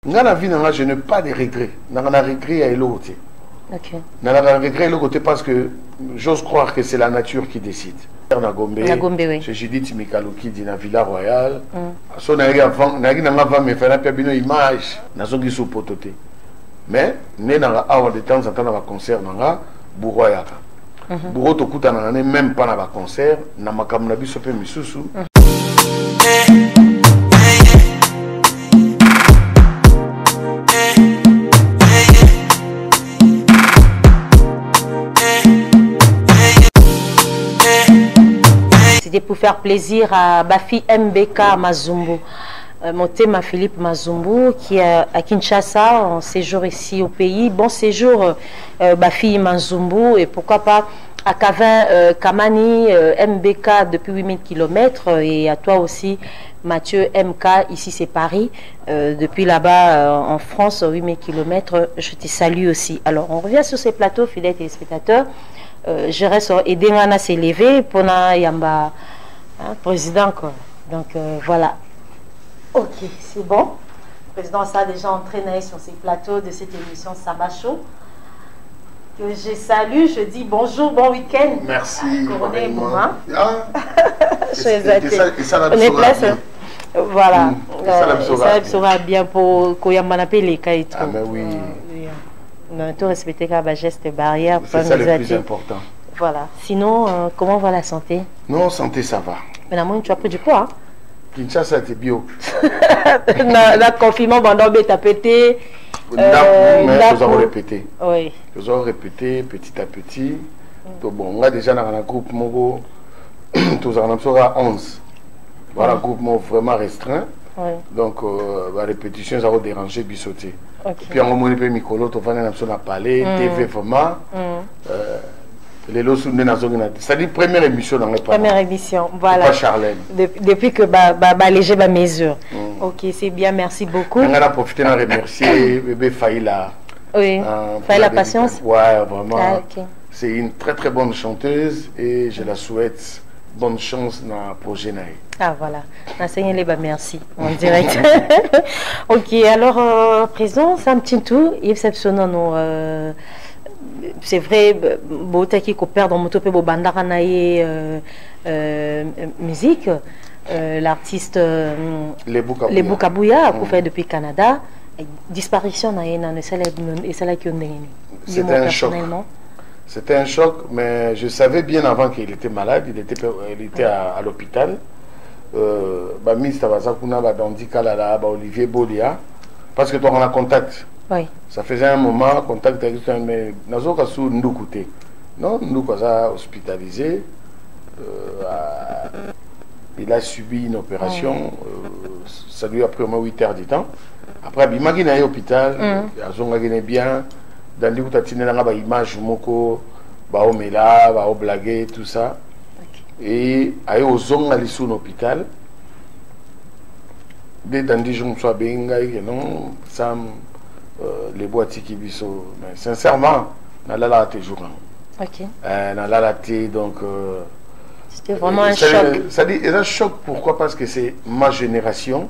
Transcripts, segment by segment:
Dans la vie, je n'ai pas de regrets. Dans la regret, à l'autre. Dans la regret, à l'autre, parce que j'ose croire que c'est la nature qui décide. Na Gombe, oui. Chez Judith Mikalo qui dit na Villa Royale. So na avant, na me faire une image. Na zongi sous pototé. Mais né na awa de temps en temps na concert na Bourroya yaka. Bourro to kuta na même pas na concert na makamna biso pe misusu. C'était pour faire plaisir à Bafi MBK Mazumbu. Mon thème Philippe Mazumbu qui est à Kinshasa en séjour ici au pays. Bon séjour Bafi Mazumbu et pourquoi pas à Cavin Kamani MBK depuis 8000 km et à toi aussi Mathieu MK, ici c'est Paris, depuis là-bas en France 8000 km, je te salue aussi. Alors on revient sur ces plateaux, fidèles téléspectateurs. Je reste aidé à s'élever pour Yamba président quoi. Donc voilà. Ok, c'est bon. Le président ça a déjà entraîné sur ces plateaux de cette émission Samba Show. Que je salue, je dis bonjour, bon week-end. Merci. Couronné Mouma. On est place. Voilà. Ça sera bien pour Koyamanape les cas et tout. Ah ben oui. On a tout respecté comme geste barrière. C'est ça le plus important. Voilà. Sinon, comment va la santé? Non, santé ça va. Mais moi, tu as pris du poids. Hein? Kinshasa, c'est bio. Le confinement, pendant que tu as pété. Nous avons répété. Oui. Nous avons répété petit à petit. Donc, bon, on a déjà dans un groupe, nous avons 11. Voilà, un groupe vraiment restreint. Oui. Donc, la répétition, ça va déranger, bissoter. Puis, on a mis Mikolo, on a parlé, TV vraiment. Les lots sont c'est-à-dire première émission dans les parents. Première émission, voilà. Pas Charlène. Depuis que léger ma mesure. Ok, c'est bien, merci beaucoup. On a profité de remercier bébé Faïla. Oui, Faïla Patience. Ouais, vraiment. Ah, okay. C'est une très très bonne chanteuse et je la souhaite bonne chance dans le projet. Ah voilà, enseignez-les, merci, en direct. Ok, alors, président, c'est un petit tour, Yves Sepsonon, c'est vrai, Bota qui coopère dans Motope Bandaraнаe musique, l'artiste Les Boukabouya, qu'on fait depuis le Canada, disparition, c'était un choc. C'était un choc, mais je savais bien avant qu'il était malade, il était à l'hôpital. Olivier Bolia, parce que toi on a contact. Oui. Ça faisait un moment, contact avec toi, mais nous avons nous coûté. Non, nous avons hospitalisé. Il a subi une opération. Ça lui a pris au moins 8 heures du temps. Après, il m'a dit à l'hôpital. Il a bien. Dans les images, moko, baomela, baoblaguer, tout ça. Et à ozong à l'hôpital. Dès dans des jours, soit bien, non, ça, les boîtiers qui sont. Sincèrement, on a la toujours. Ok. On a la donc. C'était vraiment un choc. Ça dit, c'est un choc, pourquoi? Parce que c'est ma génération.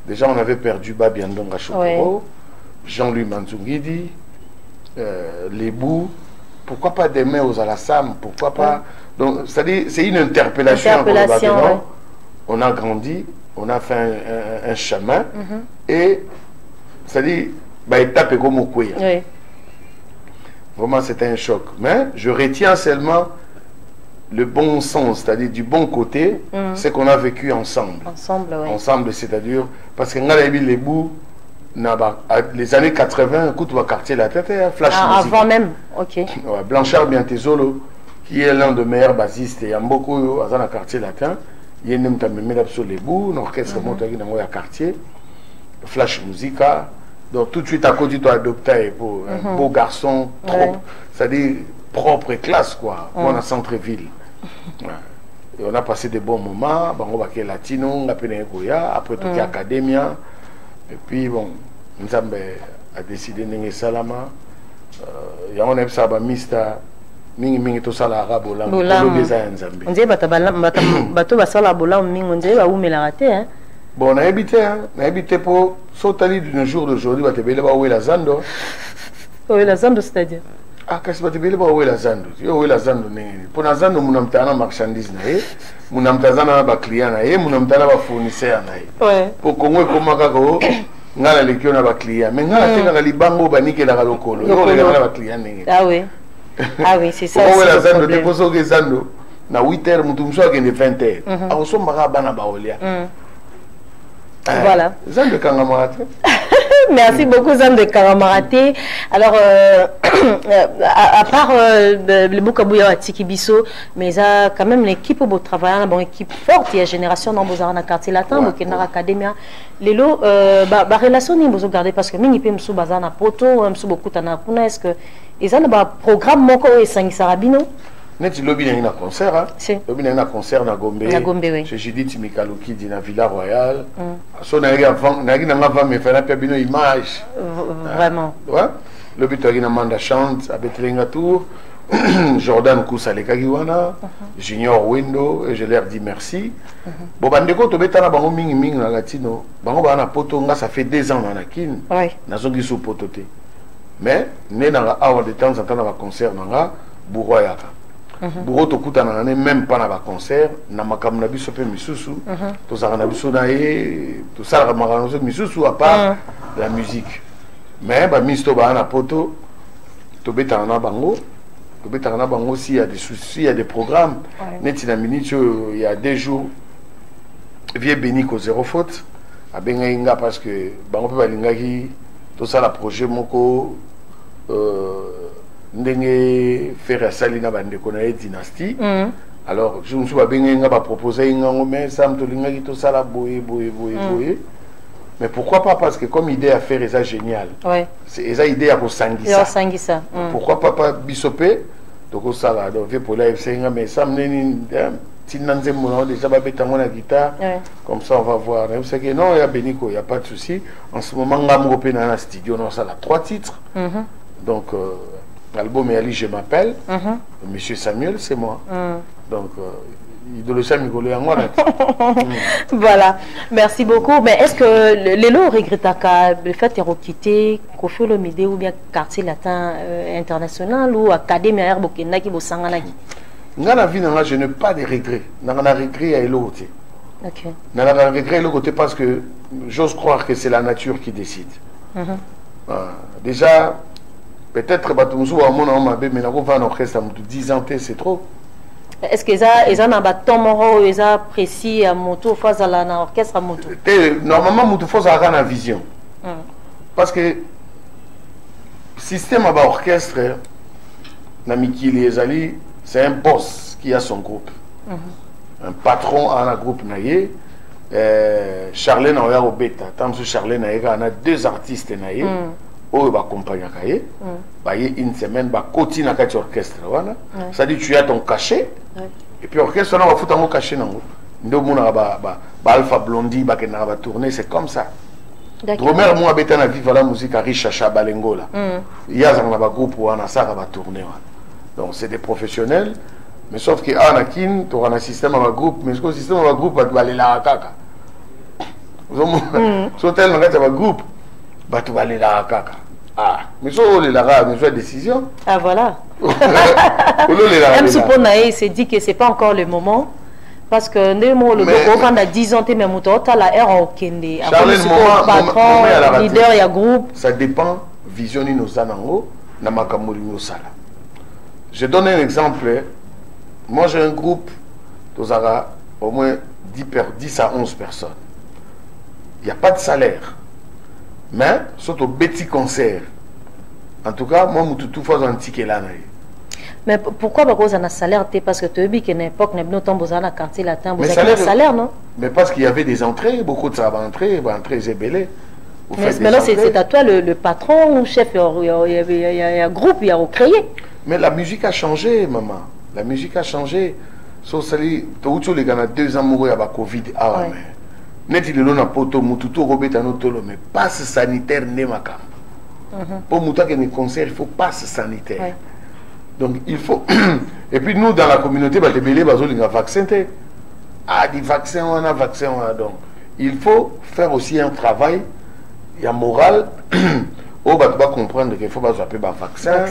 Déjà, on avait perdu Babiandonga Chokoro, Jean-Louis Manzungidi. Les bouts, pourquoi pas des mains aux Alassam, pourquoi pas. Donc, c'est-à-dire, c'est une interpellation. On a grandi, on a fait un chemin, et c'est-à-dire, étape comme au couille. Vraiment, c'était un choc. Mais je retiens seulement le bon sens, c'est-à-dire du bon côté, c'est qu'on a vécu ensemble. Ensemble, c'est-à-dire, parce qu'on a vu les bouts. Les années 80, écoute, au quartier la tête, flash musique. Avant même, ok. Ouais, Blanchard Biantezolo, qui est l'un des meilleurs bassistes, il y a beaucoup dans le quartier latin. Il y a même sur les bouts, l'orchestre monte dans le quartier, flash musica. Donc tout de suite à côté, tu as adopté pour un beau garçon, c'est-à-dire propre et classe, quoi, on a centre-ville. Et on a passé des bons moments, on va faire latino, on a fait après tout Academia. Et puis bon, nous avons décidé de Salama. Il y a un ça mista mingi to sala arabe là. On dit bato basala bola mingi on dit ba umela raté hein. Bon, on a habité pour sauter d'un jour d'aujourd'hui, tu vas où est la Zando. Où est la Zando, c'est-à-dire? Ah, qu'est-ce que tu vas où est la Zando? Où est la Zando? Pour la Zando, mon amtana marchandise, mon amtana ba client, mon amtana ba fournisseur. Pour Congo, comment kako, ngala lekio na ba client. Mais ngala tena libango banike la lokolo. Yo le ngala ba client. Ah oui. Ah oui, c'est ça. Où est la Zando? Tu poses au Zando. Na 8h, mutu mso akende 20h. Ah, on sommes bana baolia. Voilà. Zando Kangamarate. Merci beaucoup, Zan de Kangamarate. Alors, à part le Boukabouya à Tikibiso, mais il y a quand même l'équipe au travail, une équipe forte, il y a génération dans le quartier latin, dans l'académie. Les lots, la relation n'est pas gardée parce que mini pe msou bazana poto, msou beaucoup tana kuna, est-ce que ils ont un programme moko et sangi sarabino? Net lobby na concert hein. Si. Lobby na concert na Gombe. Na Gombe oui. Chez Judith Mikaluki di na Villa Royale. So na avant na va me faire un bino image. Vraiment. Ouais. Lobby to na manda chante avec Lenga Tour. Jordan Kousa Kagiwana, Junior Window et je leur dis merci. Bon bandeko to betana bango mingi mingi na latino. Bango bana poto nga ça fait 2 ans na kin. Oui. Na zongi sou pototé. Mais né na awa de temps en temps na concert na Bourroyaka. Bourreau tokuta na même pas na ba concert na makam na biso pe misusu to sara na biso na ye to sara makam na misusu à part la musique mais ba misto ba na poto to beta na bango s'il y a des soucis il y a des programmes neti na minute il y a 2 jours vie béni ko zéro faute a benga inga parce que bango pe balingaki to sala projet moko ndenge faire salina bande konaye dynastie alors je me suis pas bien nga ba proposer ngo mais ça me tolinga ki to sala boye mais pourquoi pas parce que comme idée à faire ça génial c'est ça idée à kosangisa pourquoi pas bisoper to ko sala donc fait pour live c'est nga mais ça me ni tinanze mon déjà ba betango na guitare comme ça on va voir vous savez que non il y a Beniko il y a pas de souci en ce moment ngam pe na studio non ça la 3 titres donc l'album est Ali, je m'appelle. Monsieur Samuel, c'est moi. Donc, voilà, merci beaucoup. Mais est-ce que les lots regrettent le fait de quitter Kofi Olomide ou bien quartier latin international ou académie à Herbokena qui vous sanganaki? Dans la vie, je n'ai pas de regrets. Je n'ai pas de regrets à l'autre. Ok. Je n'ai pas de regrets à l'autre parce que j'ose croire que c'est la nature qui décide. Déjà, peut-être que mais un orchestre 10 ans, c'est trop. Est-ce qu'ils ont un bâton moro, ils ont précis à moto, face à l'orchestre à moto? Normalement, moto faut avoir une vision. Parce que le système à l'orchestre, c'est un boss qui a son groupe. Un patron a un groupe. Charlène a au bêta. Tant que Charlène a 2 artistes. Oh, bah accompagner bah une semaine bah continue à quatre orchestre voilà ça dit tu as ton cachet et puis orchestre on va foutre un cachet non ndo bah Alpha Blondie bah qui n'a pas tourner c'est comme ça Dromer moi bêta na vivre la musique à Richacha Balengo là il y a un groupe où on a ça va tourner donc c'est des professionnels mais sauf que Anakin tu as un système à groupe mais ce système à groupe va aller là kaka sur tel groupe bah tu vas aller là kaka. Ah, mais ça, on est là, mais décision. Ah, voilà. Même si on a s'est dit que ce n'est pas encore le moment. Parce que quand on a 10 ans, tu as la R au Kende. Patron, leader, il y a groupe. Ça dépend, visionner nos anango, namakamuri nos sala. Je donne un exemple. Moi, j'ai un groupe, au moins 10 à 11 personnes. Il n'y a pas de salaire. Mais, surtout petit concert. En tout cas, moi, je suis tout fois un ticket là. Mais pourquoi vous avez un salaire? Parce que tu as vu qu'à une époque, nous avons un quartier latin, vous avez un salaire, non? Mais parce qu'il y avait des entrées, beaucoup de ça va entrer, zébélé. Mais là, c'est à toi le patron ou chef, il y a un groupe, il y a créé. Mais la musique a changé, maman. La musique a changé. Sauf que les gars, 2 ans, mourir avec Covid. Ah ouais. Net il est là poto mututo robeta no tolo mais passe sanitaire ne makam. Pour muta que les concerts il faut passe sanitaire. Donc il faut et puis nous dans la communauté bah te belé bazo linga vaccin té. Ah des vaccins on a vaccin donc il faut faire aussi un travail, il y a moral, on va comprendre qu'il faut pas appeler un vaccin,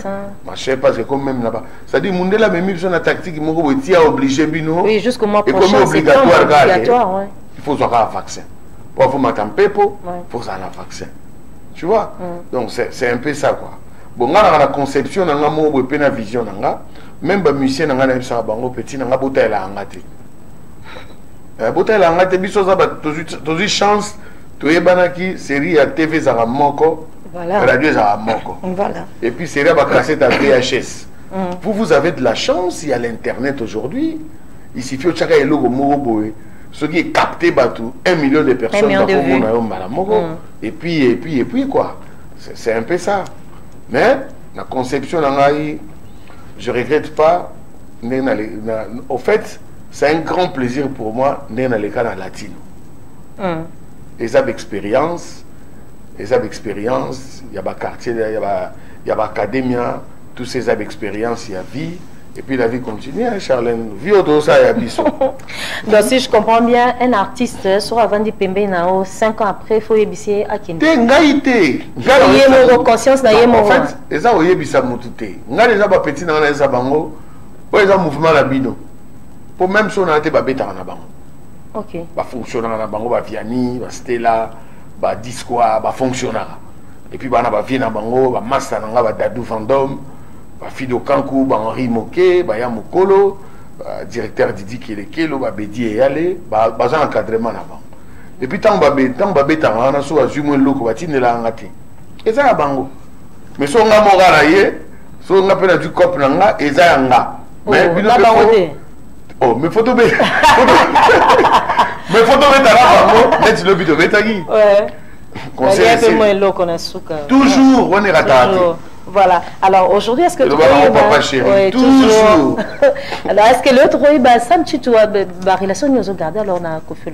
machin, parce que comme même là-bas, c'est-à-dire, Mundela même mis sur la tactique, il m'a obligé, oui, jusqu'au mois prochain, c'est obligatoire, ouais. Il faut avoir un vaccin. Pour avoir un pépo, il faut avoir un vaccin. Tu vois? Donc, c'est un peu ça, quoi. Bon, on a la conception, on a la vision, même les musiciens, on a la petit, on a la bouteille. Bouteille la ngate biso za tozi chance to yebana ki série à TV za moko radio za moko voilà et puis série à cassette à VHS. Vous avez de la chance, il y a l'internet aujourd'hui, il suffit au chaka logo moroboé ce qui est capté batou 1 million de personnes et puis quoi, c'est un peu ça. Mais la conception je regrette pas au fait. C'est un grand plaisir pour moi d'être dans les cas latino. Les expériences, il y a des quartiers, il y a l'académie, toutes ces expériences, il y a vie. Et puis la vie continue, hein, Charlène. Vie au ça, il y a biso. Donc si je comprends bien, un artiste sur avant de Pembe Nao, 5 ans après, il faut ébisser à Kenya. T'es ngaïté. Il y a une conscience, il y a un en fait, les gens ont ébissé à Moutouté. Nga les gens pas petits dans les abango, ils ont mouvement la bino. Pour même si on a été babeta en abango. Ok. Bah fonctionner en abango, bah Vianney, bah Stella, bah Discoa, bah fonctionnera. Et puis bah na bah Vienne abango, bah Massa nanga, bah Dadou Vendôme. Fido Kankou, Henri Moké, Yamukolo, directeur Didi Kelekelo, Bedi et Yale, un encadrement là-bas. Et puis tant que tu as un assumé le loco, tu n'es ngati. Et ça, bango. Mais si on a morale, si on a peine du cop, et ça, mais oh, mais photo mais photo là, tu le bito betagi. Ouais. Toujours, on est rattaché. Voilà. Alors aujourd'hui, est-ce que tu toujours. Alors est-ce que l'autre ça me tue la relation nous a gardé alors on a Kofi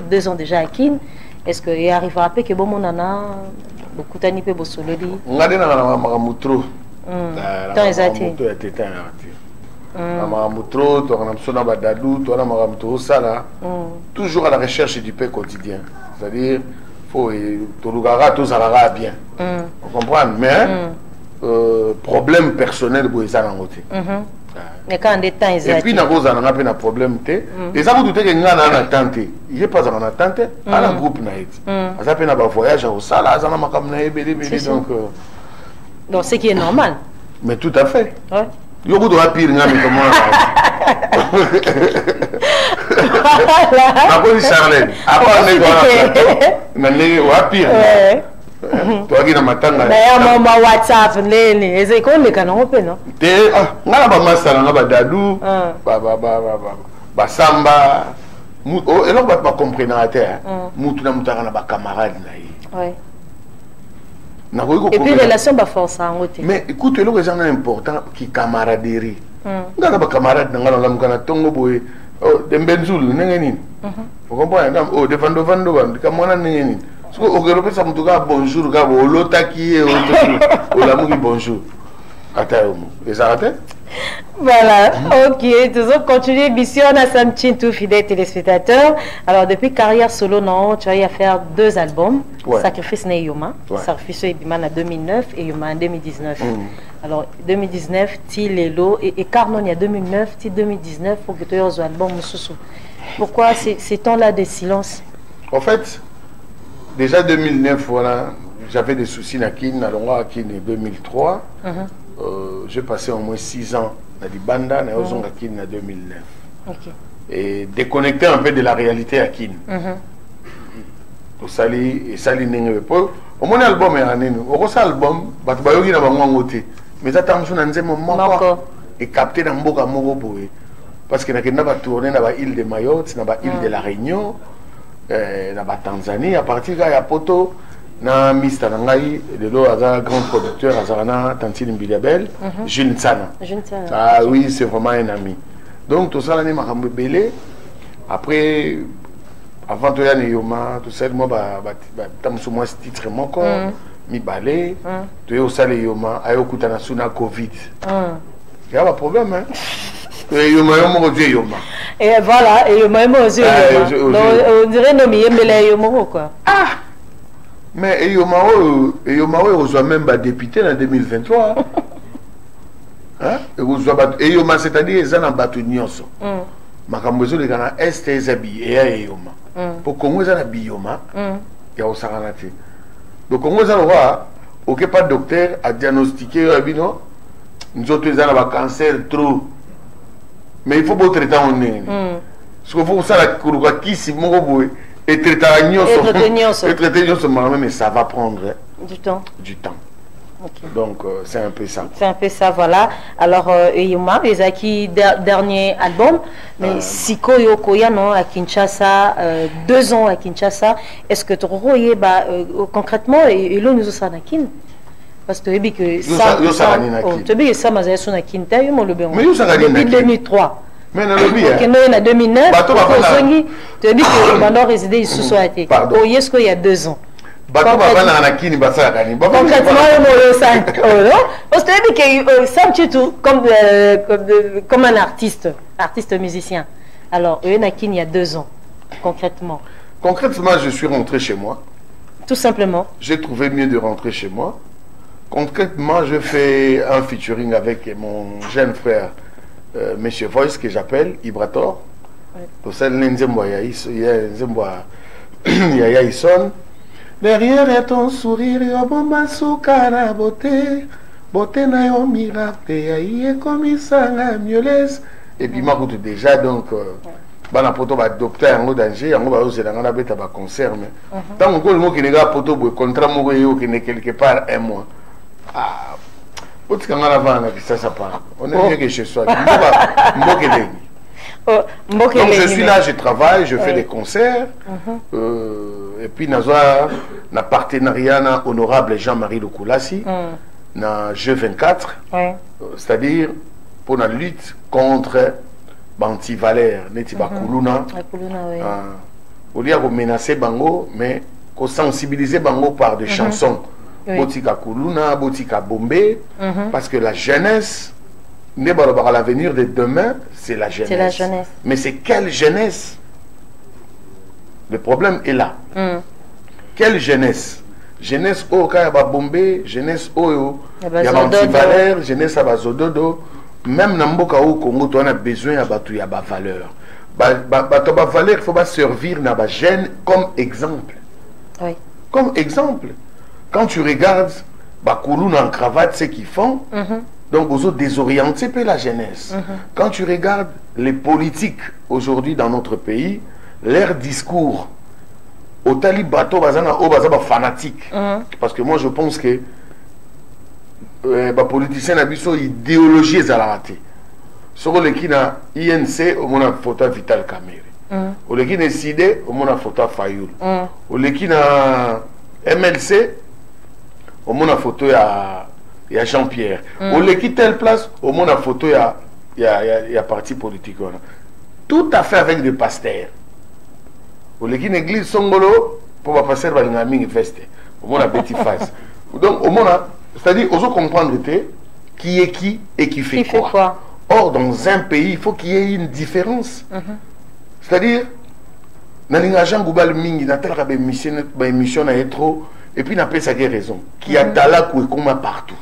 2 ans déjà à Kin. Est-ce que il arrivera à que bon mon nana beaucoup tani pe bosololi. On a des na maramutro. Quand ils étaient. Maramutro, to na sona badadou, to na maramutro ça toujours à la recherche du pain quotidien. C'est-à-dire faut to lugara to zalala bien. On comprend mais problème personnel pour les gens en côté. Mais quand des temps ils et puis na cause on a un problème té et ça vous doutez que ngana na tante il est pas en attente à la groupe na été ça peut na ba voyage au sala ça na makam na ebele donc c'est qui est normal mais tout à fait ouais yo go do pire ngami comment na ko Charlène à part les gars na les wa pire toi qui na matanga mais maman WhatsApp nene eze ko le kana ope no te ngala ba masala ngaba dadu ba samba et là on va comprendre à terre mutu na mutaka na ba camarade na yi ouais et puis relation ba force en côté mais écoute le que c'est important qui camaraderie ngala ba camarade ngala la mukana tongo boy de mbenzul nengeni vous comprenez oh de vando ban kamona nengeni so okelo ça mutuka bonjour ka bolotaki e o la muki bonjour atayomo les arrêtés. Voilà, ok, toujours continuer mission à Samchin, tout fidèle téléspectateur. Alors depuis carrière solo, non, tu as eu à faire 2 albums, Sacrifice ne Yoma, Sacrifice Ebiman en 2009 et Yoma en 2019. Alors 2019, Ti Lelo et Carnon il y a 2009, Ti 2019 pour que tu aies un album Moussoussou. Pourquoi ces temps-là de silence? En fait, déjà 2009, voilà, j'avais des soucis à Kin, à Kin en 2003. J'ai passé au moins 6 ans à Dibanda, à Kin en 2009. Okay. Et déconnecté un peu de la réalité à Kin. Au Sali, et Sali Nengue. Au mon album est en Nengue. Au album, Batbayogi n'a pas ngoté. Mais attention, on a un moment et capté dans Mboka Moroboé. Parce que nous avons tourné dans l'île de Mayotte, dans l'île de la Réunion, dans la Tanzanie. À partir de là, Poto, na Mr. Nangai, le grand producteur, Azarana, Tantine Mbiliabel, Jules Sana. Ah oui, c'est vraiment un ami. Donc, tout ça, l'année m'a belé. Après, avant de y Yoma, tout ça, moi, je moi, ce titre, mon corps, mi balé, tu es au salé Yoma, ayo kutana suna Covid. Il y a un problème, hein. Eyoma Yomo Eyoma. Et voilà, Eyoma Yomo Eyoma. On dirait non mais Yembele Yomo quoi. Ah. Mais Eyoma reçoit même député en 2023. Hein? Eyoma c'est-à-dire ils ont un bateau nyonso. Makambozo les gars est ezabi et Eyoma. Pour Congo ça na bioma. Ya osaranati. Donc Congo ça va OK pas docteur a diagnostiqué abino. Nous autres ils ont un cancer trop. Mais il faut pas traiter en est. Parce qu'il faut ça la kuruka kisi moko boy. Et traiter mais ça va prendre du temps. Okay. Donc c'est un peu ça. C'est un peu ça, voilà. Alors Eyoma, les acquis dernier album, mais Siko Yokoya non à Kinshasa, 2 ans à Kinshasa. Est-ce que tu voyais concrètement et là nous sommes à Kin? Parce que ça, tu dis ça, mais ça na Kin, t'as eu mon le bien. Depuis 2003. Mais dans le bien. En 2009, tu dis que le bandeur résidait sous Soaté. Oh, est-ce qu'il y a 2 ans? Concrètement, comme un artiste musicien. Alors, il y a 2 ans, concrètement. Concrètement, je suis rentré chez moi. Tout simplement. J'ai trouvé mieux de rentrer chez moi. Concrètement, je fais un featuring avec mon jeune frère, Monsieur Voice, que j'appelle Ibrator. Pour ça, derrière ton sourire, bomba soukara beauté, beauté na yo miracle, aïe comme ça mieleuse. Et puis moi déjà donc bana poto ba docteur en danger, en ba ose dans na beta ba concert mais tant que le mot qui n'est pas poto bo contrat mo yo qui n'est quelque part un mois. Ah, autre quand on a vendre ça part. On est mieux que chez soi. Donc je suis là, je travaille, je fais des concerts. Et puis Nazwa na partenariat na honorable Jean-Marie Lukulasi na G24, c'est-à-dire pour la lutte contre Banti-Valère, neti bakuluna. Au lieu de menacer Bango, mais de sensibiliser Bango par des chansons. Botika Kuluna, Botika Bombé, parce que la jeunesse, l'avenir de demain, c'est la jeunesse. C'est la jeunesse. Mais c'est quelle jeunesse? Le problème est là. Quelle jeunesse? Jeunesse au Kayaba Bombé, jeunesse au Yabanti-Valère, jeunesse à Bazododo. Même dans le Congo, on a besoin de valeur. Valeur, il faut servir na jeune comme exemple. Oui. Comme exemple. Quand tu regardes Bakoulou en cravate, ce qu'ils font, donc vous autres désorientez peu la jeunesse. Quand tu regardes les politiques aujourd'hui dans notre pays, leur discours, au tali bateau bazana au bazaba fanatique. Parce que moi je pense que les politiciens n'ont idéologie ezalate. Sur le qui na INC au mon photo Vital Kamerhe. Au le qui na SIDE au mon photo Fayoul. Au le qui na MLC au mon photo ya Jean-Pierre. Au le qui telle place au mon photo ya parti politique. Tout à fait avec des pasteurs. Au le qui église Songolo pour passer par une veste. Au mon petit face. Donc au mon c'est-à-dire, on doit comprendre qui est qui et qui fait quoi. Or, dans un pays, il faut qu'il y ait une différence. C'est-à-dire, dans les gens qui ont une émission, et puis, on appelle ça des raisons. Qui a talak ou comme partout.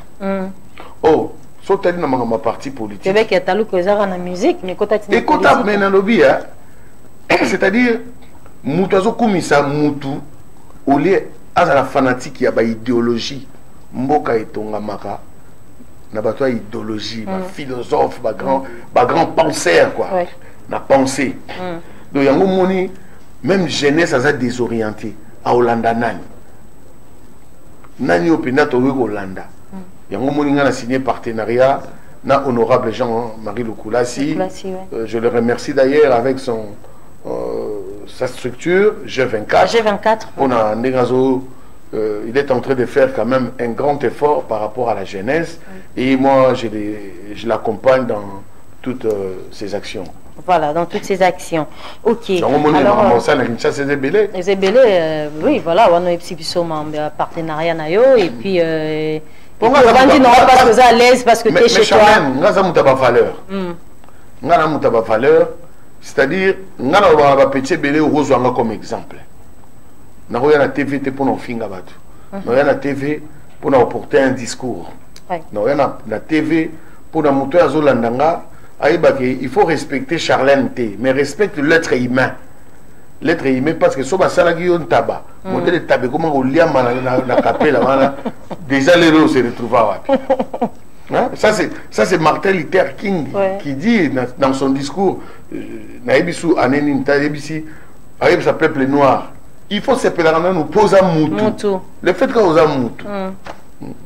Oh, sauf que dans ma partie politique. C'est vrai qu'il y a talak ou dans la musique, mais quand tu as dit mais dans le lobby, c'est-à-dire, Moutazo Koumissa Moutou, au lieu à la fanatique, il y a une idéologie. Mboka etonga maka na bato idéologie, philosophe, grand penseur quoi. Na pensée. Donc yango moni même jeunesse a désorienté à Hollanda nani openda to Hollanda. Yango moni nga na signé partenariat na honorable Jean-Marie Lukulasi. Je le remercie d'ailleurs avec sa structure G24. On a Negazo. Il est en train de faire quand même un grand effort par rapport à la jeunesse et moi je l'accompagne dans toutes ses actions. Voilà, dans toutes ces actions. Ok. Alors, oui, voilà, on a un partenariat et puis on va dire non parce que vous êtes à l'aise parce que tu es chez toi. nga na muta ba valeur, c'est-à-dire nga na ba petit belé ozwanga comme exemple. Na roya na TV te pour finga batu. Na roya na TV pour porter un discours. Na roya na TV pour na muto ya zolandanga aibake il faut respecter Charlène T, mais respecte l'être humain. L'être humain parce que so basala ki yon taba. Modèle tabe comment on lia na capella wana déjà les héros se retrouvent wapi. Hein? Ça c'est Martin Luther King qui dit dans son discours naebisu aneni ntayebisi ayeb sa peuple noir. Il faut se péler nous poser mutu. Le fait que nous avons mutu.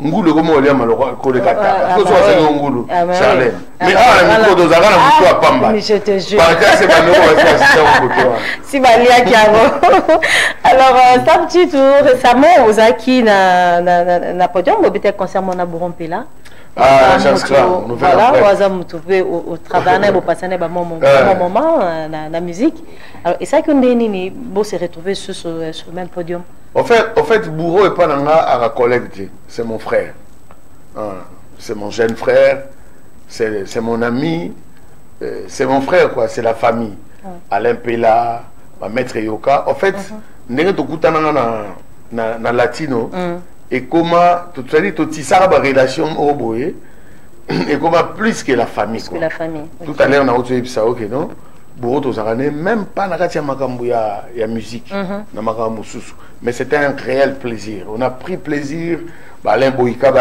Ngulu comme on lia maloro ko le kata. Ko so sa ngulu. Charlène. Mais ngulu do zagana mutu apamba. Je te jure. Parce que c'est pas nous on va si balia kiavo. Alors ça petit tour récemment aux acquis na podium peut-être concernant na Borompela. Ah, Jaskra, voilà, au travail, au passé, moment, la musique. Alors, et ça qu'on est beau se retrouver sur le même podium. En fait, Bourreau et Pananga à collecter. C'est mon frère. C'est mon jeune frère. C'est mon ami. C'est mon frère, quoi. C'est la famille. Alain Pella, ma maître Yoka. En fait, n'est-ce pas na latino. Et comment, tout à l'heure, tu as une relation au boé, et comment plus que la famille. Plus que la famille. Tout à l'heure, on a dit ça, ok, non? Bourreau, même pas dans la musique, mais c'était un réel plaisir. On a pris plaisir, Alain Boïka,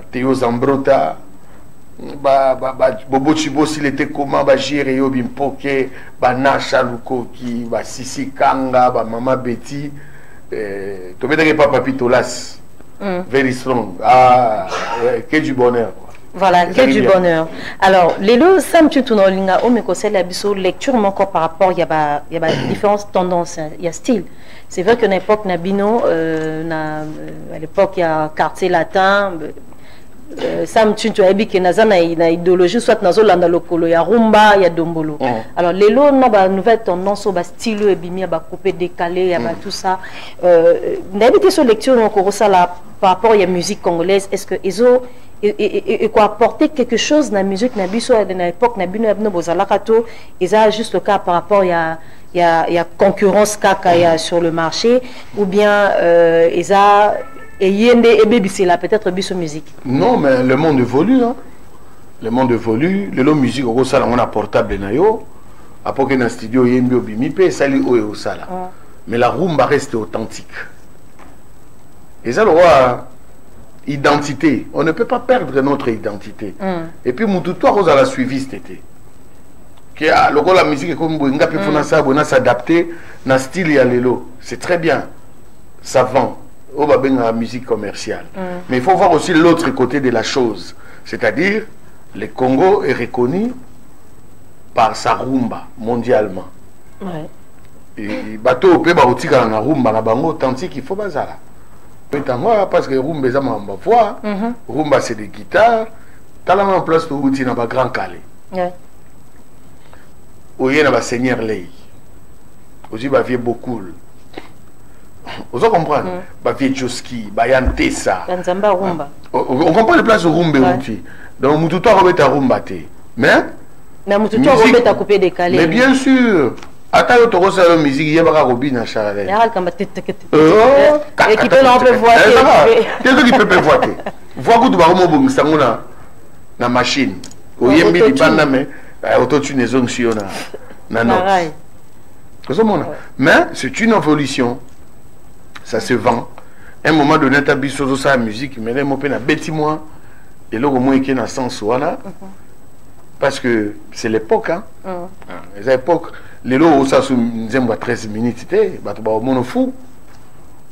Théo Zambrota, Bobo Chibo, s'il était comment, Jéré Bimpoke, Nacha Lukoki, Sissi Kanga, Mama Betty. Tu veux pas Papitolas, very strong. Ah, que du bonheur. Voilà, que du bonheur. Alors, les lots, ça me tue tout dans l'inga, mais quand c'est la lecture, mais encore par rapport, il y a différentes tendances, il y a style. C'est vrai qu'à l'époque, Nabino, à l'époque, il y a quartier latin. Ça me tue, tu as dit qu'il y a une idéologie, soit dans le lokolo, il y a rumba, il y a dombolo. Alors, les lots, on a une nouvelle tendance, au style, il y a coupé décalé, il y a tout ça. N'habitez sur lecture, encore ça, par rapport à la musique congolaise, est-ce que et quoi apporter quelque chose dans la musique, dans l'époque, ils ont juste le cas par rapport à il y a concurrence kaka sur le marché, ou bien ils ont et yende et baby c'est là peut-être biso musique. Non, mais le monde évolue, hein. Le monde évolue. Le musique au sala on a portable na yo. Après que dans studio yembi obimi pe sali o sala. Mais la rumba reste authentique. Et ça le roi identité. On ne peut pas perdre notre identité. Et puis Moutoutoua Rose a suivi cet été. Qui a le la musique comme Boinga puis faut s'adapter dans style ya lelo. C'est très bien. Ça vend. On va bien la musique commerciale. Mais il faut voir aussi l'autre côté de la chose. C'est-à-dire, le Congo est reconnu par sa rumba mondialement. Et bateau peut barotika na rumba na bango authentique il faut bazala. Parce que rumba c'est ma voix. Rumba c'est des guitares. T'as en place pour outil na ba grand calé. Oye na ba seigneur lei. Aussi ba vieux beaucoup. Vous comprenez? Bafie Joski, Bayan Tessa. On comprend les places rumbe outil. Donc Moutoutoua Robert a rumba té. Mais Moutoutoua Robert a coupé décalé. Mais bien sûr. Attends, tu as la musique, il y a pas Robin à Charles. Et qui peut l'envoyer. Qu'est-ce qui peut voir? Voir que tu vas remonter na machine. Au yembi di banda mais autotune les ondes sur na note. Mais c'est une évolution. Ça se vend. À un moment donné, tu as vu sa musique, mais là, tu as bêti moi. Et là, au moins, il y a un sens. Parce que c'est l'époque. Les époques, les lots, ça, c'est 13 minutes. Tu es fou.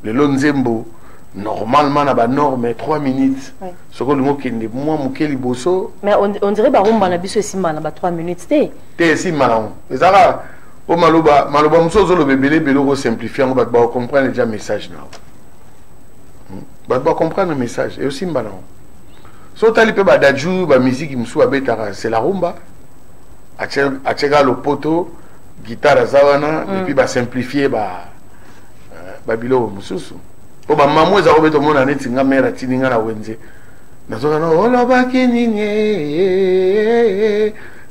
Les lots, normalement, on a une norme 3 minutes. Ce que moi, mais on dirait que on a besoin de 3 minutes. Tu si malin. Au Maloba, Mousso, le bébé, le simplifié, on va comprendre déjà le message. On va comprendre le message. Et aussi, si tu as la musique, c'est la rumba. Achega le poteau, guitare zawana, et puis simplifier Babilo Moussou. Au Mamou, ils ont remis tout le monde en état, mère, Tininga, la Wenze. nazokana olobaki nini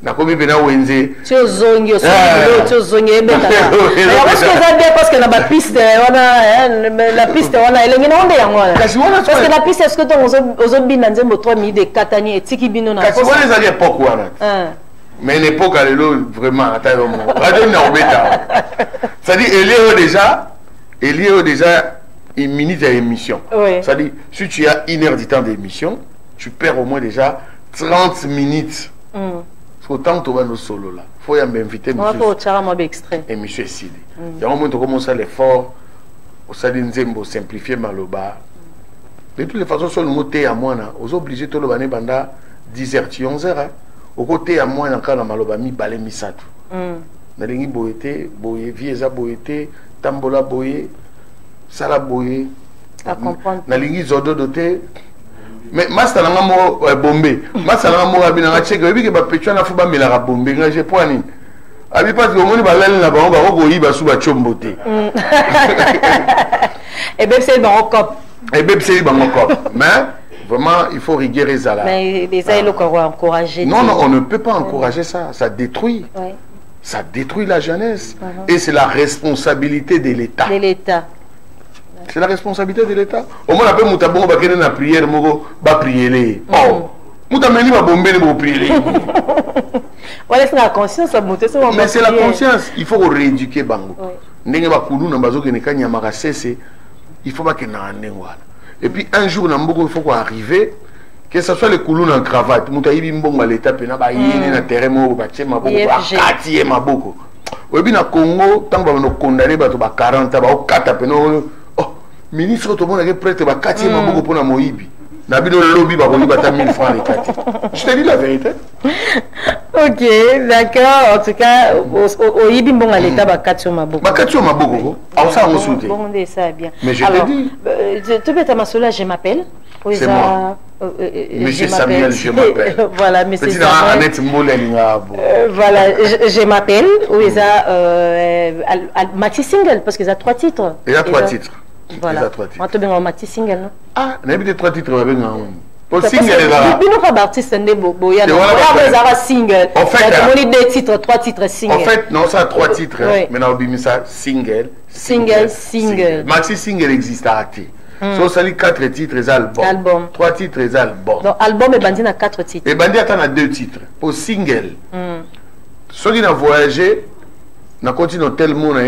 nakomi pena wenze tozongi tozongi ebeta parce que ça bien parce que na ba piste la piste wana elengi na onde yango wana parce que la piste est-ce que ton ozobina nzembo 3 minutes de katani etiki bino na kasi wana ezali époque wana mais l'époque à l'élo vraiment attends radio na obeta c'est-à-dire il y a déjà une minute d'émission. C'est-à-dire, si tu as 1 heure du temps d'émission, tu perds au moins déjà 30 minutes. Autant que tu vas nous solo là. Il faut y m'inviter. Il faut faire extrait. Et monsieur Sidi. Il y a un moment où tu commences à l'effort. Au sein d'une zembo, simplifier maloba. De toutes les façons, sur le mot thé à moi, on est obligé de le bannir pendant 10h, 11h. Au côté à moi, on a maloba mi balé mi satou. Nalingi boyete, boye, vieza boyete, tambola boye. Sala boye à comprendre nalingi zodo doté mais masala ngamo bombe masala ngamo abina ngacheke biki ba petwa na fuba mela bombe ngaje poani abi pas que moni balali na bango ba ko yiba suba chombote et ben c'est dans cop mais vraiment il faut rigueur ça là mais les aïlos qu'on va encourager non on ne peut pas encourager ça détruit ça détruit la jeunesse et c'est la responsabilité de l'État. C'est la responsabilité de l'État. Au moins, après, Moutabon va créer une prière, va prier. Oh, Moutameni va bomber, va prier. C'est la conscience, mais c'est la conscience. Il faut rééduquer Bango. Il faut pas que et puis un jour, il faut arriver, que ce soit les coulous en cravate, Moutaïbi Mbonga l'État, il y a terrain, Maboko. Au Congo, tant que nous condamnés, 40 ans, 4 ministre tout le monde est prêt à quartier beaucoup pour la Moïbi. Nabino lobby va voler 1000 francs les quartiers. Je te dis la vérité. Ok, d'accord. En tout cas, au Ibi bon à l'état va quartier maboko. Ba quartier maboko. Ah ça on souhaite. Bon ça bien. Mais je te dis. Tu peux être Masola, je m'appelle. C'est moi. Monsieur Samuel, je m'appelle. Voilà, monsieur Samuel. Voilà, je m'appelle. Maxi single parce qu'il y a 3 titres. Il y a 3 titres. Voilà. On te donne un single, non? Ah, il y a des 3 titres. Pour single, il y a des artistes single. En fait, il y a 2 titres, 3 titres single. En fait, non, ça a 3 titres. Maintenant, on ça single. Maxi single existe à acter. So, ça dit 4 titres et album. 3 titres et album. Donc, album et bandit a 4 titres. Et bandit a 2 titres. Pour single. Ceux qui ont voyagé, na continue tellement on a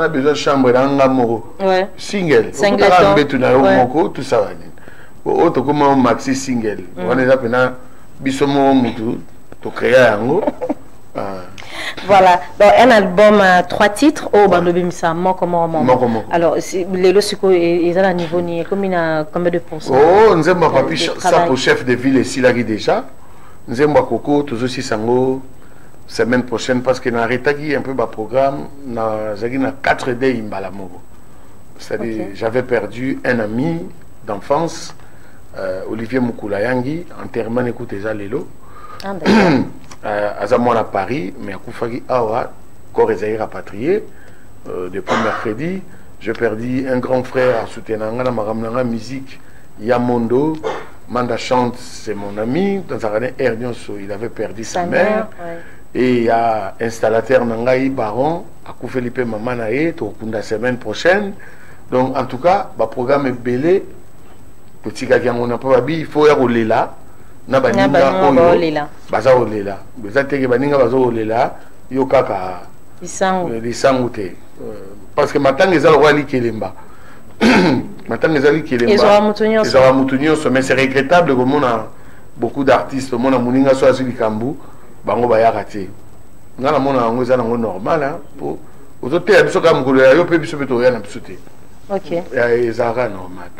besoin de chambre dans moko single tout ça autre comme maxi single on est là pena bisomo mutu to créer yango voilà donc un album à 3 titres au bandobimisa moko alors les losiko ils à niveau ni combien de pourcents oh nzemba papi ça pour chef de ville ici là déjà nzemba koko toujours si sango semaine prochaine parce que na retaki un peu ma programme na 4D Imbalamogo. C'est-à-dire j'avais perdu un ami d'enfance Olivier Mukulayangi enterrement écoute déjà lelo à Paris mais à Koufagi awa corps ezali rapatrié depuis mercredi j'ai perdu un grand frère à soutenir na musique Yamondo Manda chante c'est mon ami dans sa année Ernionso il avait perdu sa mère et il y a installateur Nangaï Baron à Koufelipe Mamanae pour la semaine prochaine. Donc en tout cas, le programme est belé. Petit gars qui a mon il faut y aller là. Na baninga olela. Baza olela. Baza teke baninga baza olela. Yo kaka. Lisangu te. Parce que maintenant les gens li kelemba. Maintenant les gens kelemba. Ils ont mutunyo. Mais c'est regrettable comme on a beaucoup d'artistes. On a moninga so azuli kambu. Bango bayaka te ngana mona ngo eza nango normal hein pour ozote biso ka mukolo ya yo pe biso beto ya na biso te OK ya ezaka normal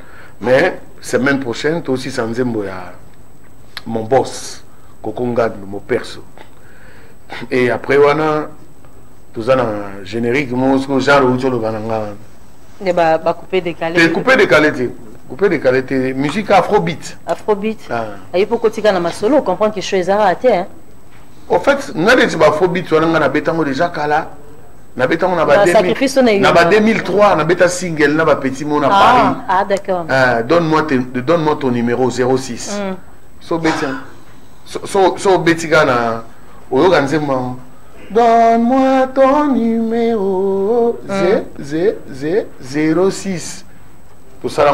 mais semaine prochaine to aussi sanzembo ya mon boss Kokonga mon perso et après wana tozana générique mo ce genre où tu le bananga ne ba couper décalé couper décalé musique afrobeat ayi poko tika na masolo comprendre que chose ezara te hein. En fait, nous avons des afrobeats, nous avons déjà kala. na beta on a ba 2003 na beta single na ba petit mon à Paris. Ah d'accord. Donne-moi ton numéro 06. So betia. So betika na oyoka nzema. Donne-moi ton numéro 06. Tout ça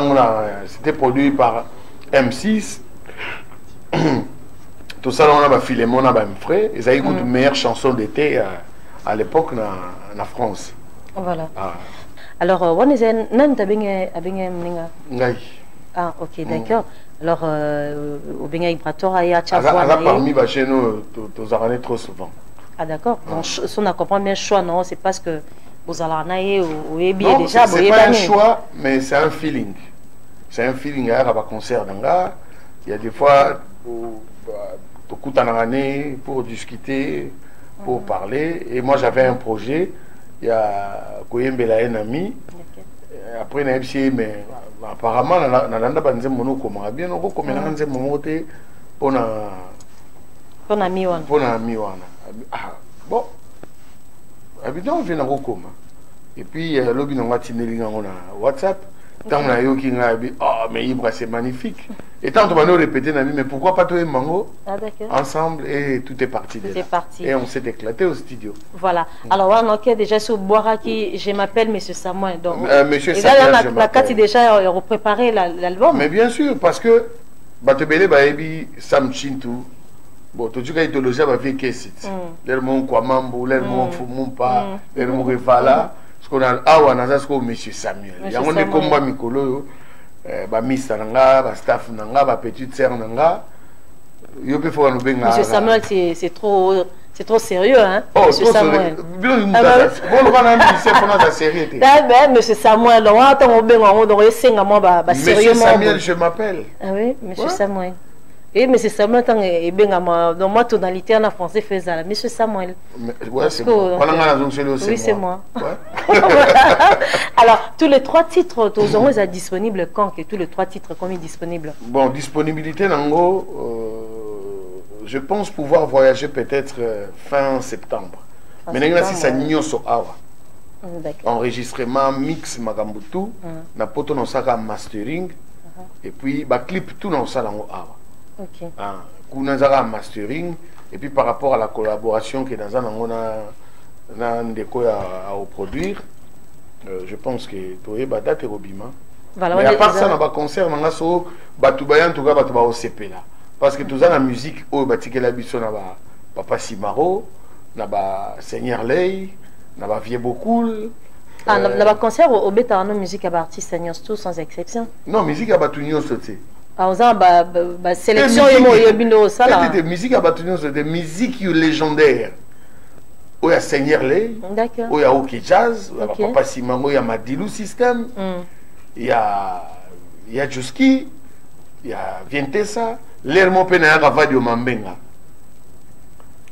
c'était produit par M6. Tout ça on a filé mon frère. Ils avaient écouté meilleure chanson d'été à l'époque en France. Voilà. Alors, on est ah, ok, d'accord. Alors, au Benga Ibratora et à Tchafouane. Parmi chez nous, tu as trop souvent. Ah, d'accord. Si on comprend bien choix, non, c'est parce que vous allez ou déjà. Non, c'est pas un choix, mais c'est un feeling. C'est un feeling à un concert d'anga. Il y a des fois, pour discuter, pour parler. Et moi, j'avais un projet. Il y a Koyembela, un ami. Après, mais apparemment, on a bien bon, et puis, on a WhatsApp. Tant on a eu qui oh mais Ibra c'est magnifique. Et tant on a répété mais pourquoi pas toi et Mango ensemble et tout est parti. Tout est parti. Et on s'est éclaté au studio. Voilà. Alors on a déjà sur Boira qui je m'appelle Monsieur Samuel. Donc Monsieur Samuel. La carte déjà repréparé l'album. Mais bien sûr parce que Batebele Baebi Sam Chintu. Bon, tout ce qui est idéologie va faire qu'est-ce que c'est. L'hermon Kwamambo, l'hermon Fumumpa, l'hermon Revala. On a Monsieur Samuel. Il y a un combat mikolo, Mista Nanga, staff Nanga, petite sœur Nanga. Monsieur Samuel, c'est trop sérieux, hein? Oh, Monsieur Samuel. Monsieur Samuel, Monsieur Samuel, je m'appelle. Ah oui, Monsieur Samuel. Et M. Samuel, dans ma tonalité en français, faisait M. Samuel. Oui, c'est moi. Oui, c'est moi. Alors, tous les 3 titres, tous sont disponibles quand que tous les 3 titres sont disponibles? Bon, disponibilité, Nango, je pense pouvoir voyager peut-être fin septembre. Mais Nango, si ça n'y est awa. Enregistrement, mix, magambutu, na poto non saka mastering, et puis, clip, tout non saka awa. Ok. Un mastering et puis par rapport à la collaboration que dans un a produire, je pense que tu es date Robima. Voilà, mais à part ça, on a concert, on a so batubaya en tout cas batuba au CP là, parce que tout ça la musique au batike la biso na ba Papa Simaro, na ba Seigneur Ley, na ba Vieux Bocoul. Ah, na concert au beta no musique à artiste Seigneur tout sans exception. Non, musique à batunio sauté. Sélection des musiques à bâtonner, c'est des musiques légendaires. Il y a Seigneur Ley, il y a OK Jazz, il y a Papa Simango, il y a Madilou System, il y a Juski, il y a Vientessa, l'Hermo Pena Ravadio Mambenga.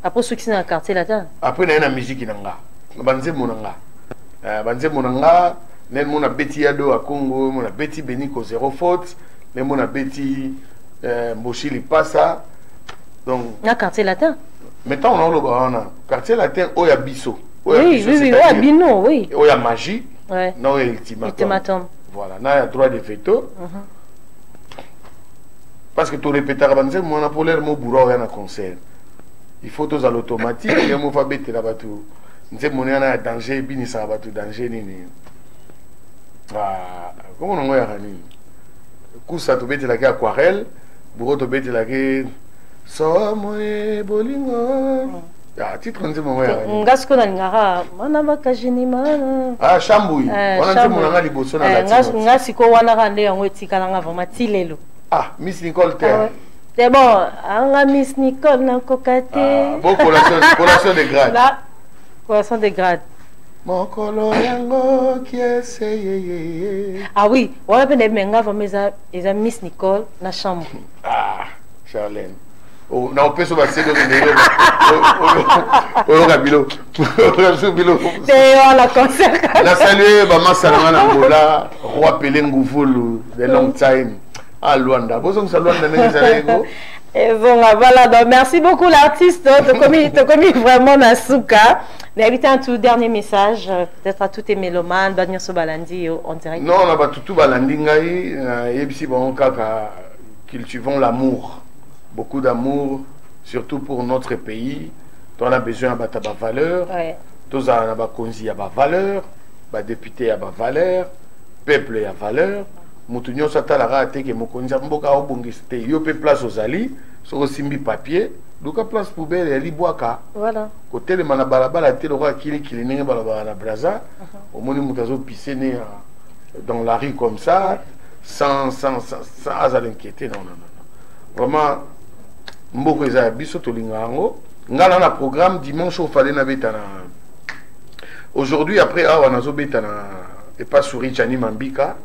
Après, ce qui est dans le quartier là-dedans. Après, il y a une musique qui est dans le Banze Monanga. Banze Monanga, il y a une Betty Ado à Congo, il y a Betty Beniko Zero Faute. Mais mon appétit, Mboshili Passa. Donc. Un quartier latin. Maintenant, on a le quartier latin, Oya Bisso. Oui, Oya Bino, oui. Oya Magie. Ouais. Non, Ultimatum. Voilà, là, il y a droit de veto. Parce que tu répètes à Banze, mon apolaire, mon bourreau, il y a un concert. Il faut tous à l'automatique, il y a un alphabet là-bas tout. Nous avons un danger, puis ça va tout danger. Comment on a Kousa to bete la aquarelle, bourreau to bete la Somoe bolingo. Ah, titre on dit mon ouais. Ngasko na ngara, mana bakajini mana. Ah, Chamboui. On a dit mon nga liboso na la. Ngasi ko wana kande yango etikala nga vraiment tilelo. Ah, Miss Nicole Terre. C'est bon, anga Miss Nicole na kokate. Ah, bon collation de grade. Là, collation de grade. Mokolo yango qui essaye. Ah oui, on a bien aimé nga vraiment ils Miss Nicole na chambre. Ah, Charlène. Oh, na opeso ba sedo de nelo. Oh, Gabilo. Gabilo. C'est la concert. La saluer ba masana na Angola, roi Pelé Nguvulu, the long time. Ah, Luanda. Vous on Luanda n'ezalego. Et bon, voilà, donc merci beaucoup l'artiste. Tu as commis vraiment Nasuka. Mais habitez un tout dernier message, peut-être à tous tes mélomanes, Daniel Sobalandi, on dirait. Non, on a pas tout Balandi Ngaï, et puis bon, cultivons l'amour. Beaucoup d'amour, surtout pour notre pays. On a besoin de valeur. Tous a konzi a valeur, député a valeur, peuple a valeur. Moutounyo satalara te ke mokonzi mboka obongiste. Yo pe place aux ali, sur simbi papier. Donc, place poubelle, elle y boit. Voilà. Côté le manabalaba, la télé, qui n'est pas la braza. Au moins, nous piscine dans la rue comme ça, sans l'inquiéter. Non. Vraiment, beaucoup de gens sont on a un programme dimanche au Fallait Nabetana. Aujourd'hui, après, on a Zobetana et pas souris Chani Mambika.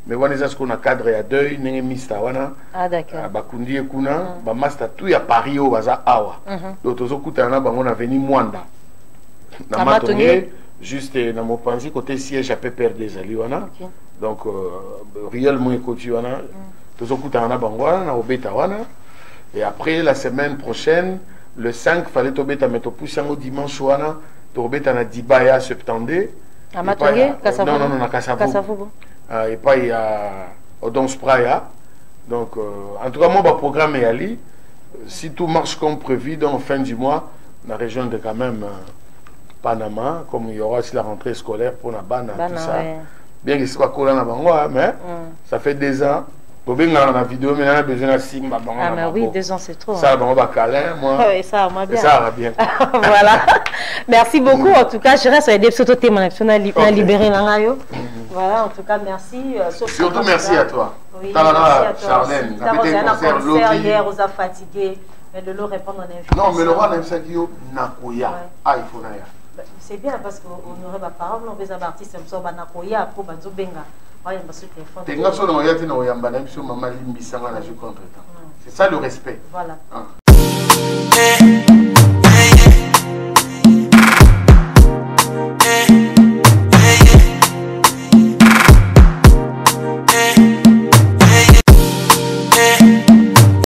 Mais on a ce qu'on a cadre à deuil, n'est mista wana. Ah d'accord. Bakundi et kuna, ba master tout ya Paris au baza awa. Donc aux okuta na bango na veni Mwanda. Na matonge juste na mopanzi côté siège à PPR des ali wana. Donc réellement écoute wana. Tous okuta na bango na obeta wana. Et après la semaine prochaine, le 5 fallait obeta mettre poussango dimanche wana, to obeta na Dibaya septembre. À matonge, Kasavubu. Non, na Kasavubu. Et pas il y a Odon Spraya. Donc, en tout cas, mon programme est allé. Si tout marche comme prévu, dans la fin du mois, dans la région de quand même Panama, comme il y aura aussi la rentrée scolaire pour la Bana, tout ça. Bien que ce soit collant à Bangoa, mais ça fait 2 ans. Pour bien dans la vidéo, mais on a besoin de Simba. Ah, mais oui, 2 ans, c'est trop. Ça, on va câlin, moi. Oui, ça va bien. Ça va bien. Voilà. Merci beaucoup. En tout cas, je reste avec des pseudo-thèmes on a libéré l'angayo. Voilà, en tout cas, merci. Surtout merci à toi. Oui, merci à toi. Charlène. Tu as un concert hier, on a fatigué. Mais de l'eau répondre en invitation. Non, mais le roi n'aime ça qui Nakoya. Ah, il faut Naya. C'est bien parce qu'on aurait ma parole, on va artiste, on va Nakoya, après Banzo Benga. C'est ça le respect. Voilà.